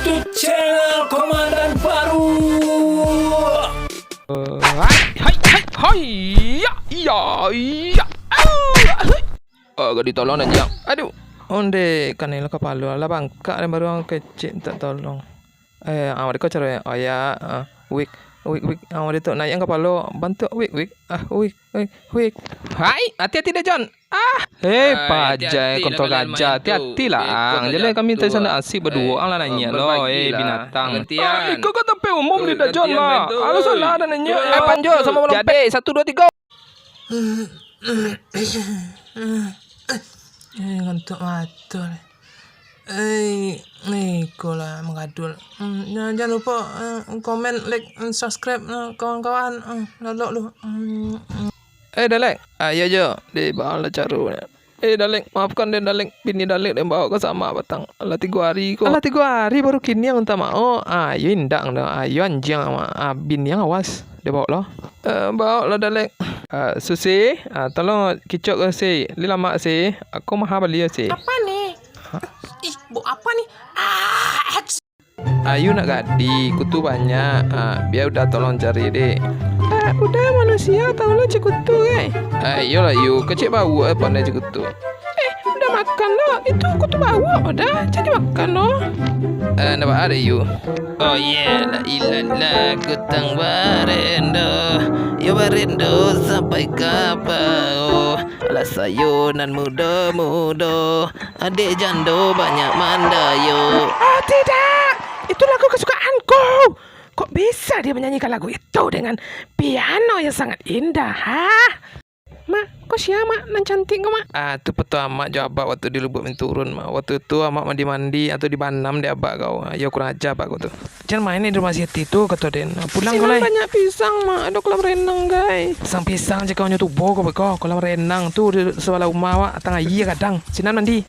YouTube channel Komandan Baru. Hai, ya. Gak ditolong aja. Aduh, onde kanil kepala lah bangka dan baru orang kecil tak tolong. Awak kau cara ya, wik. Awak itu naik kepala bantu wik. Hai, hati-hati dah John. Pajai kontrol gajah. Hati-hati lah. Jadi kami tadi sana asyik berdua lah nanya lo. Binatang. Kau kata pe umum ni dah John lah. Ada salah dah nanya. Panjo sama malam pe. 1, 2, 3. Ngantuk matul. Iko lah mengadul. Jangan lupa komen, like, subscribe kawan-kawan. Lalok lu. Dalek. Ya je. Dia bawa lah caru. Dalek. Maafkan dia Dalek. Bini Dalek dia bawa kau sama batang. Alah 3 hari kau. Alah 3 hari baru kini yang minta mau. Ayo indang dah. Ayo anjing sama bini yang awas. Dia bawa lah. Bawa lah Dalek. Susi. Tolong kicok ke si. Li lama si. Aku maha beli si. Apa nih? Ih, apa nih? Ayu nak gadi. Kutu banyak. Biar udah tolong cari deh. Udah manusia tahu lah cekutu Ayolah Yu, kecil bau pandai cekutu. Udah makan loh. Itu kutu bau udah jadi makan loh. Nampak ada Yu. Oh yeah, la ilallah kutang barendo. Ya barendo sampai kapan? Alah sayunan muda-muda. Adik jando banyak mandayo. Tidak. Itu lagu kesukaanku. Kok bisa dia menyanyikan lagu itu dengan piano yang sangat indah, Mak, kok siapa, Mak? Nan cantik kok, Mak? Itu petua Mak jawab waktu di Lubuk Menturun, Mak. Waktu itu Mak mandi-mandi atau di Banam dia abak kau. Ya kurang ajar Pak kau tu. Jangan main di rumah Siti tu, kata Den. Pulang kau lah. Banyak pisang, Mak. Ada kolam renang, guys. Pisang je kau nyotubo kau kolam renang tu di sebelah rumah Mak. Tengah iya kadang. Sinan mandi.